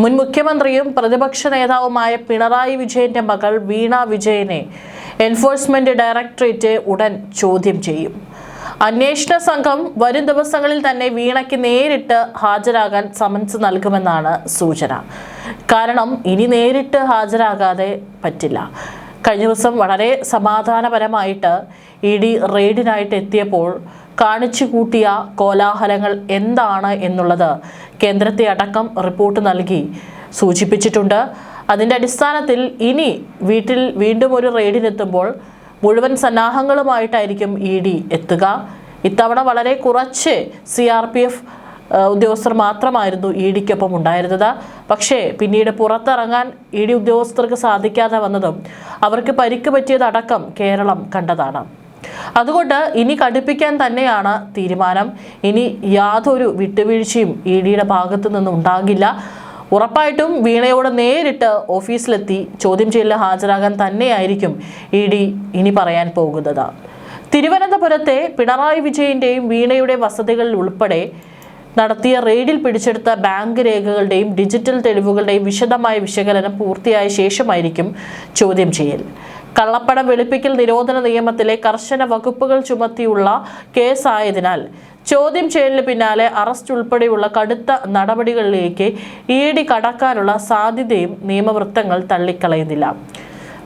മുൻ മുഖ്യമന്ത്രിയും പ്രതിപക്ഷ നേതാവുമായ പിണറായി വിജയന്റെ മകൾ വീണ വിജയനെ എൻഫോഴ്സ്മെന്റ് ഡയറക്ടറേറ്റ് ഉടൻ ചോദ്യം ചെയ്യും. അന്വേഷണ സംഘം വരും ദിവസങ്ങളിൽ തന്നെ വീണയ്ക്ക് നേരിട്ട് ഹാജരാകാൻ സമൻസ് നൽകുമെന്നാണ് സൂചന. കാരണം ഇനി നേരിട്ട് ഹാജരാകാതെ പറ്റില്ല. കഴിഞ്ഞ ദിവസം വളരെ സമാധാനപരമായിട്ട് ED റെയ്ഡിനായിട്ട് എത്തിയപ്പോൾ കാണിച്ചു കൂട്ടിയ കോലാഹലങ്ങൾ എന്താണ് എന്നുള്ളത് കേന്ദ്രത്തെ അടക്കം റിപ്പോർട്ട് നൽകി സൂചിപ്പിച്ചിട്ടുണ്ട്. അതിൻ്റെ അടിസ്ഥാനത്തിൽ ഇനി വീട്ടിൽ വീണ്ടും ഒരു റെയ്ഡിനെത്തുമ്പോൾ മുഴുവൻ സന്നാഹങ്ങളുമായിട്ടായിരിക്കും ED എത്തുക. ഇത്തവണ വളരെ കുറച്ച് CRPF ഉദ്യോഗസ്ഥർ മാത്രമായിരുന്നു EDക്കൊപ്പം ഉണ്ടായിരുന്നത്. പക്ഷേ പിന്നീട് പുറത്തിറങ്ങാൻ ED ഉദ്യോഗസ്ഥർക്ക് സാധിക്കാതെ വന്നതും അവർക്ക് പരിക്ക് പറ്റിയതടക്കം കേരളം കണ്ടതാണ്. അതുകൊണ്ട് ഇനി കടുപ്പിക്കാൻ തന്നെയാണ് തീരുമാനം. ഇനി യാതൊരു വിട്ടുവീഴ്ചയും EDയുടെ ഭാഗത്തു നിന്നും ഉണ്ടാകില്ല. ഉറപ്പായിട്ടും വീണയോട് നേരിട്ട് ഓഫീസിലെത്തി ചോദ്യം ചെയ്യലിന് ഹാജരാകാൻ തന്നെയായിരിക്കും ED ഇനി പറയാൻ പോകുന്നത്. തിരുവനന്തപുരത്തെ പിണറായി വിജയന്റെയും വീണയുടെ വസതികളിൽ ഉൾപ്പെടെ നടത്തിയ റെയ്ഡിൽ പിടിച്ചെടുത്ത ബാങ്ക് രേഖകളുടെയും ഡിജിറ്റൽ തെളിവുകളുടെയും വിശദമായ വിശകലനം പൂർത്തിയായ ശേഷമായിരിക്കും ചോദ്യം ചെയ്യൽ. കള്ളപ്പണം വെളുപ്പിക്കൽ നിരോധന നിയമത്തിലെ കർശന വകുപ്പുകൾ ചുമത്തിയുള്ള കേസായതിനാൽ ചോദ്യം ചെയ്യലിന് പിന്നാലെ അറസ്റ്റ് ഉൾപ്പെടെയുള്ള കടുത്ത നടപടികളിലേക്ക് ED കടക്കാനുള്ള സാധ്യതയും നിയമവൃത്തങ്ങൾ തള്ളിക്കളയുന്നില്ല.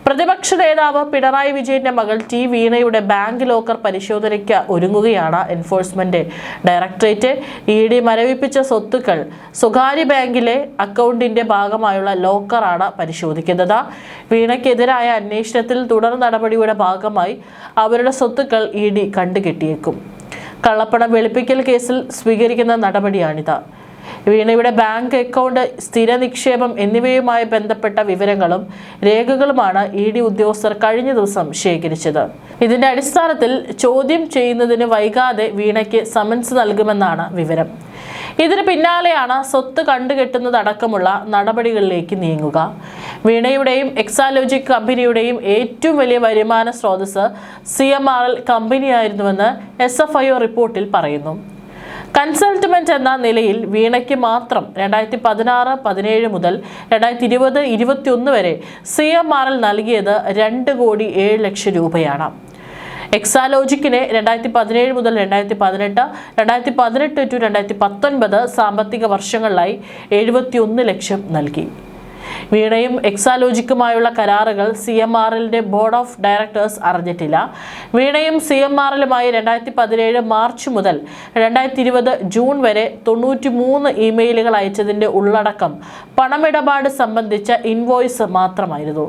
പ്രതിപക്ഷ നേതാവ് പിണറായി വിജയന്റെ മകൾ വീണയുടെ ബാങ്ക് ലോക്കർ പരിശോധനയ്ക്ക് ഒരുങ്ങുകയാണ് എൻഫോഴ്സ്മെന്റ് ഡയറക്ടറേറ്റ്. ED മരവിപ്പിച്ച സ്വത്തുക്കൾ സ്വകാര്യ ബാങ്കിലെ അക്കൗണ്ടിന്റെ ഭാഗമായുള്ള ലോക്കറാണ് പരിശോധിക്കുന്നത്. വീണയ്ക്കെതിരായ അന്വേഷണത്തിൽ തുടർ നടപടിയുടെ ഭാഗമായി അവരുടെ സ്വത്തുക്കൾ ED കണ്ടുകെട്ടിയേക്കും. കള്ളപ്പണം വെളുപ്പിക്കൽ കേസിൽ സ്വീകരിക്കുന്ന നടപടിയാണിത്. വീണയുടെ ബാങ്ക് അക്കൗണ്ട്, സ്ഥിര നിക്ഷേപം എന്നിവയുമായി ബന്ധപ്പെട്ട വിവരങ്ങളും രേഖകളുമാണ് ED ഉദ്യോഗസ്ഥർ കഴിഞ്ഞ ദിവസം ശേഖരിച്ചത്. ഇതിന്റെ അടിസ്ഥാനത്തിൽ ചോദ്യം ചെയ്യുന്നതിന് വൈകാതെ വീണയ്ക്ക് സമൻസ് നൽകുമെന്നാണ് വിവരം. ഇതിന് പിന്നാലെയാണ് സ്വത്ത് കണ്ടുകെട്ടുന്നതടക്കമുള്ള നടപടികളിലേക്ക് നീങ്ങുക. വീണയുടെയും എക്സാലോജിക് കമ്പനിയുടെയും ഏറ്റവും വലിയ വരുമാന സ്രോതസ് CMRL കമ്പനിയായിരുന്നുവെന്ന് SFIO റിപ്പോർട്ടിൽ പറയുന്നു. കൺസൾട്ടമെന്റ് എന്ന നിലയിൽ വീണയ്ക്ക് മാത്രം 2016-17 മുതൽ 2020-21 വരെ CMRL നൽകിയത് 2,07,00,000 രൂപയാണ്. എക്സാലോജിക്കിന് 2017 മുതൽ 2018, 2018-2019 സാമ്പത്തിക വർഷങ്ങളിലായി 71 ലക്ഷം നൽകി. വീണയും എക്സാലോജിക്കുമായുള്ള കരാറുകൾ CMRLന്റെ ബോർഡ് ഓഫ് ഡയറക്ടേഴ്സ് അറിഞ്ഞിട്ടില്ല. വീണയും CMRLുമായി 2017 മാർച്ച് മുതൽ 2020 ജൂൺ വരെ 93 ഇമെയിലുകൾ അയച്ചതിന്റെ ഉള്ളടക്കം പണമിടപാട് സംബന്ധിച്ച ഇൻവോയ്സ് മാത്രമായിരുന്നു.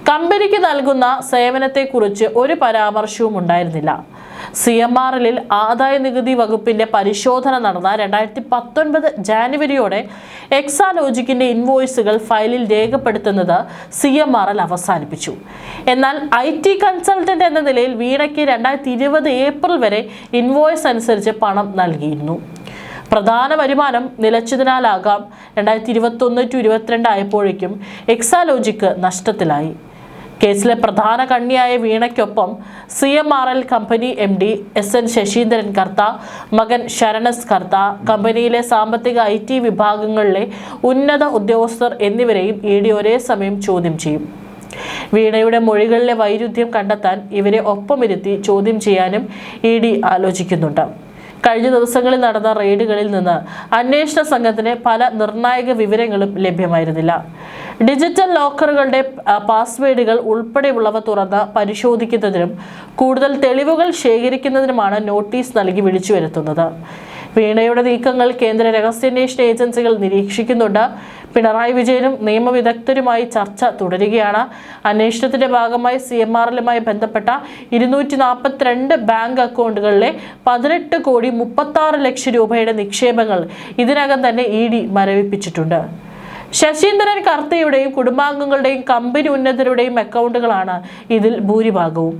കമ്പനിക്ക് നൽകുന്ന സേവനത്തെക്കുറിച്ച് ഒരു പരാമർശവും ഉണ്ടായിരുന്നില്ല. CMRLിൽ ആദായ നികുതി വകുപ്പിന്റെ പരിശോധന നടന്ന 2019 ജാനുവരിയോടെ എക്സാലോജിക്കിന്റെ ഇൻവോയ്സുകൾ ഫയലിൽ രേഖപ്പെടുത്തുന്നത് CMRL അവസാനിപ്പിച്ചു. എന്നാൽ IT കൺസൾട്ടന്റ് എന്ന നിലയിൽ വീണയ്ക്ക് 2020 ഏപ്രിൽ വരെ ഇൻവോയ്സ് അനുസരിച്ച് പണം നൽകിയിരുന്നു. പ്രധാന വരുമാനം നിലച്ചതിനാലാകാം 2021-22 ആയപ്പോഴേക്കും എക്സാലോജിക്ക് നഷ്ടത്തിലായി. കേസിലെ പ്രധാന കണ്ണിയായ വീണയ്ക്കൊപ്പം CMRL company MD SN Sasheendran Kartha, മകൻ ശരണസ് കർത്ത, കമ്പനിയിലെ സാമ്പത്തിക IT വിഭാഗങ്ങളിലെ ഉന്നത ഉദ്യോഗസ്ഥർ എന്നിവരെയും ED ഒരേ സമയം ചോദ്യം ചെയ്യും. വീണയുടെ മൊഴികളിലെ വൈരുദ്ധ്യം കണ്ടെത്താൻ ഇവരെ ഒപ്പമിരുത്തി ചോദ്യം ചെയ്യാനും ED ആലോചിക്കുന്നുണ്ട്. കഴിഞ്ഞ ദിവസങ്ങളിൽ നടന്ന റെയ്ഡുകളിൽ നിന്ന് അന്വേഷണ സംഘത്തിന് പല നിർണായക വിവരങ്ങളും ലഭ്യമായിരുന്നില്ല. ഡിജിറ്റൽ ലോക്കറുകളുടെ പാസ്വേഡുകൾ ഉൾപ്പെടെയുള്ളവ തുറന്ന് പരിശോധിക്കുന്നതിനും കൂടുതൽ തെളിവുകൾ ശേഖരിക്കുന്നതിനുമാണ് നോട്ടീസ് നൽകി വിളിച്ചു വരുത്തുന്നത്. വീണയുടെ നീക്കങ്ങൾ കേന്ദ്ര രഹസ്യാന്വേഷണ ഏജൻസികൾ നിരീക്ഷിക്കുന്നുണ്ട്. പിണറായി വിജയനും നിയമവിദഗ്ധരുമായി ചർച്ച തുടരുകയാണ്. അന്വേഷണത്തിന്റെ ഭാഗമായി CMRLുമായി ബന്ധപ്പെട്ട 242 ബാങ്ക് അക്കൗണ്ടുകളിലെ 18,36,00,000 രൂപയുടെ നിക്ഷേപങ്ങൾ ഇതിനകം തന്നെ ED മരവിപ്പിച്ചിട്ടുണ്ട്. ശശീന്ദ്രൻ കർത്തയുടെയും കുടുംബാംഗങ്ങളുടെയും കമ്പനി ഉന്നതരുടെയും അക്കൗണ്ടുകളാണ് ഇതിൽ ഭൂരിഭാഗവും.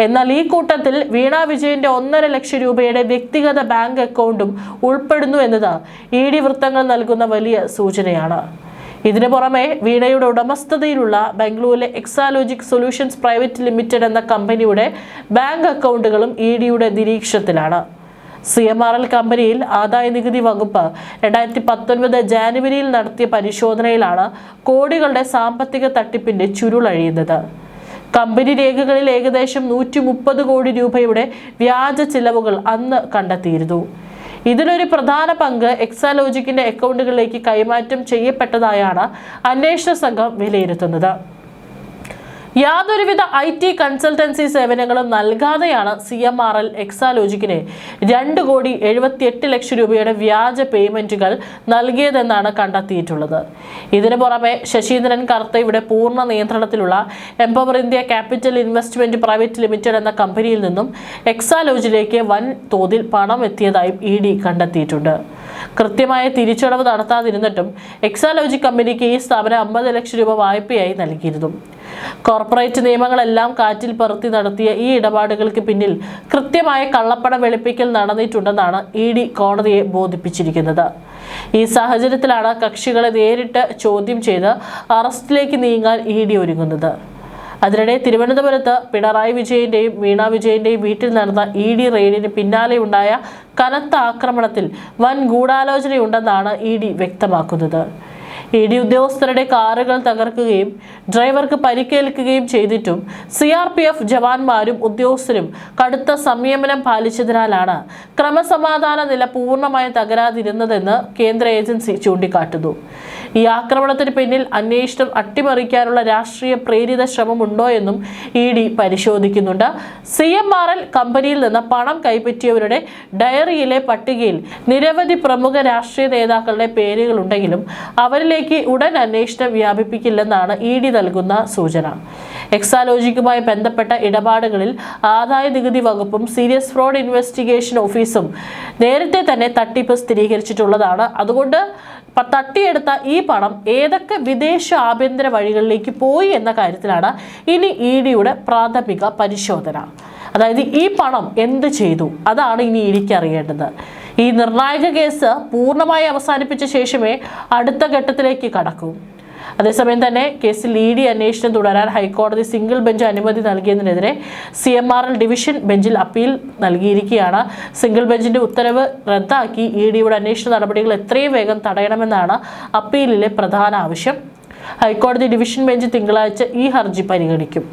എന്നാൽ ഈ കൂട്ടത്തിൽ വീണ വിജയന്റെ 1.5 ലക്ഷം രൂപയുടെ വ്യക്തിഗത ബാങ്ക് അക്കൗണ്ടും ഉൾപ്പെടുന്നു എന്നത് ED വൃത്തങ്ങൾ നൽകുന്ന വലിയ സൂചനയാണ്. ഇതിനു പുറമെ വീണയുടെ ഉടമസ്ഥതയിലുള്ള ബംഗളൂരിലെ എക്സാലോജിക് സൊല്യൂഷൻസ് പ്രൈവറ്റ് ലിമിറ്റഡ് എന്ന കമ്പനിയുടെ ബാങ്ക് അക്കൗണ്ടുകളും EDയുടെ നിരീക്ഷണത്തിലാണ്. CMRL കമ്പനിയിൽ ആദായ നികുതി വകുപ്പ് 2019 ജാനുവരിയിൽ നടത്തിയ പരിശോധനയിലാണ് കോടികളുടെ സാമ്പത്തിക തട്ടിപ്പിന്റെ ചുരുളഴിയുന്നത്. കമ്പനി രേഖകളിൽ ഏകദേശം 130 കോടി രൂപയുടെ വ്യാജ ചിലവുകൾ അന്ന് കണ്ടെത്തിയിരുന്നു. ഇതിലൊരു പ്രധാന പങ്ക് എക്സാലോജിക്കിന്റെ അക്കൗണ്ടുകളിലേക്ക് കൈമാറ്റം ചെയ്യപ്പെട്ടതായാണ് അന്വേഷണ സംഘം വിലയിരുത്തുന്നത്. യാതൊരുവിധ IT കൺസൾട്ടൻസി സേവനങ്ങളും നൽകാതെയാണ് CMRL എക്സാലോജിക്കിന് 2,78,00,000 രൂപയുടെ വ്യാജ പേയ്മെന്റുകൾ നൽകിയതെന്നാണ് കണ്ടെത്തിയിട്ടുള്ളത്. ഇതിനു പുറമെ ശശീന്ദ്രൻ കർത്തയുടെ പൂർണ്ണ നിയന്ത്രണത്തിലുള്ള empower India capital investment private limited എന്ന കമ്പനിയിൽ നിന്നും എക്സാലോജിലേക്ക് വൻ തോതിൽ പണം എത്തിയതായും ED കണ്ടെത്തിയിട്ടുണ്ട്. കൃത്യമായ തിരിച്ചടവ് നടത്താതിരുന്നിട്ടും എക്സാലോജി കമ്പനിക്ക് ഈ സ്ഥാപനം 50 ലക്ഷം രൂപ വായ്പയായി നൽകിയിരുന്നു. കോർപ്പറേറ്റ് നിയമങ്ങളെല്ലാം കാറ്റിൽ പറത്തി നടത്തിയ ഈ ഇടപാടുകൾക്ക് പിന്നിൽ കൃത്യമായ കള്ളപ്പണം വെളുപ്പിക്കൽ നടന്നിട്ടുണ്ടെന്നാണ് ED കോടതിയെ ബോധിപ്പിച്ചിരിക്കുന്നത്. ഈ സാഹചര്യത്തിലാണ് കക്ഷികളെ നേരിട്ട് ചോദ്യം ചെയ്ത് അറസ്റ്റിലേക്ക് നീങ്ങാൻ ED ഒരുങ്ങുന്നത്. അതിനിടെ തിരുവനന്തപുരത്ത് പിണറായി വിജയന്റെയും വീണ വിജയന്റെയും വീട്ടിൽ നടന്ന ED റെയ്ഡിന് പിന്നാലെ ഉണ്ടായ കനത്ത ആക്രമണത്തിൽ വൻ ഗൂഢാലോചനയുണ്ടെന്നാണ് ED വ്യക്തമാക്കുന്നത്. ED ഉദ്യോഗസ്ഥരുടെ കാറുകൾ തകർക്കുകയും ഡ്രൈവർക്ക് പരിക്കേൽക്കുകയും ചെയ്തിട്ടും CRPF ജവാന്മാരും ഉദ്യോഗസ്ഥരും കടുത്ത സംയമനം പാലിച്ചതിനാലാണ് ക്രമസമാധാന നില പൂർണ്ണമായും തകരാതിരുന്നതെന്ന് കേന്ദ്ര ഏജൻസി ചൂണ്ടിക്കാട്ടുന്നു. ഈ ആക്രമണത്തിന് പിന്നിൽ അന്വേഷണം അട്ടിമറിക്കാനുള്ള രാഷ്ട്രീയ പ്രേരിത ശ്രമമുണ്ടോ എന്നും ED പരിശോധിക്കുന്നുണ്ട്. CMRL കമ്പനിയിൽ നിന്ന് പണം കൈപ്പറ്റിയവരുടെ ഡയറിയിലെ പട്ടികയിൽ നിരവധി പ്രമുഖ രാഷ്ട്രീയ നേതാക്കളുടെ പേരുകളുണ്ടെങ്കിലും അവരിലേക്ക് ഉടൻ അന്വേഷണം വ്യാപിപ്പിക്കില്ലെന്നാണ് ED നൽകുന്ന സൂചന. എക്സാലോജിക്കുമായി ബന്ധപ്പെട്ട ഇടപാടുകളിൽ ആദായ നികുതി വകുപ്പും സീരിയസ് ഫ്രോഡ് ഇൻവെസ്റ്റിഗേഷൻ ഓഫീസും നേരത്തെ തന്നെ തട്ടിപ്പ് സ്ഥിരീകരിച്ചിട്ടുള്ളതാണ്. അതുകൊണ്ട് തട്ടിയെടുത്ത ഈ പണം ഏതൊക്കെ വിദേശ ആഭ്യന്തര വഴികളിലേക്ക് പോയി എന്ന കാര്യത്തിലാണ് ഇനി EDയുടെ പ്രാഥമിക പരിശോധന. അതായത് ഈ പണം എന്ത് ചെയ്തു, അതാണ് ഇനി EDക്ക് അറിയേണ്ടത്. ഈ നിർണായക കേസ് പൂർണ്ണമായി അവസാനിപ്പിച്ച ശേഷമേ അടുത്ത ഘട്ടത്തിലേക്ക് കടക്കൂ. അതേസമയം തന്നെ കേസിൽ ED അന്വേഷണം തുടരാൻ ഹൈക്കോടതി സിംഗിൾ ബെഞ്ച് അനുമതി നൽകിയതിനെതിരെ CMRL ഡിവിഷൻ ബെഞ്ചിൽ അപ്പീൽ നൽകിയിരിക്കുകയാണ്. സിംഗിൾ ബെഞ്ചിന്റെ ഉത്തരവ് റദ്ദാക്കി EDയുടെ അന്വേഷണ നടപടികൾ എത്രയും വേഗം തടയണമെന്നാണ് അപ്പീലിലെ പ്രധാന ആവശ്യം. ഹൈക്കോടതി ഡിവിഷൻ ബെഞ്ച് തിങ്കളാഴ്ച ഈ ഹർജി പരിഗണിക്കും.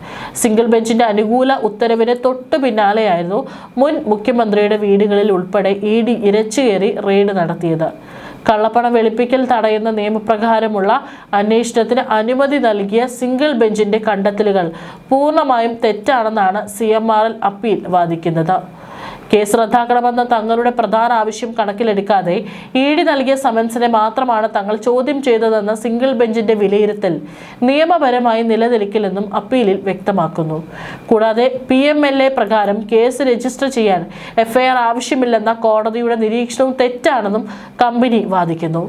സിംഗിൾ ബെഞ്ചിന്റെ അനുകൂല ഉത്തരവിന് തൊട്ടു പിന്നാലെയായിരുന്നു മുൻ മുഖ്യമന്ത്രിയുടെ വീടുകളിൽ ഉൾപ്പെടെ ED ഇരച്ചുകയറി റെയ്ഡ് നടത്തിയത്. കള്ളപ്പണം വെളുപ്പിക്കൽ തടയുന്ന നിയമപ്രകാരമുള്ള അന്വേഷണത്തിന് അനുമതി നൽകിയ സിംഗിൾ ബെഞ്ചിന്റെ കണ്ടെത്തലുകൾ പൂർണ്ണമായും തെറ്റാണെന്നാണ് CMRL അപ്പീൽ വാദിക്കുന്നത്. കേസ് റദ്ദാക്കണമെന്ന തങ്ങളുടെ പ്രധാന ആവശ്യം കണക്കിലെടുക്കാതെ ED നൽകിയ സമൻസിനെ മാത്രമാണ് തങ്ങൾ ചോദ്യം ചെയ്തതെന്ന സിംഗിൾ ബെഞ്ചിന്റെ വിലയിരുത്തൽ നിയമപരമായി നിലനിൽക്കില്ലെന്നും അപ്പീലിൽ വ്യക്തമാക്കുന്നു. കൂടാതെ PMLA പ്രകാരം കേസ് രജിസ്റ്റർ ചെയ്യാൻ FIR ആവശ്യമില്ലെന്ന കോടതിയുടെ നിരീക്ഷണവും തെറ്റാണെന്നും കമ്പനി വാദിക്കുന്നു.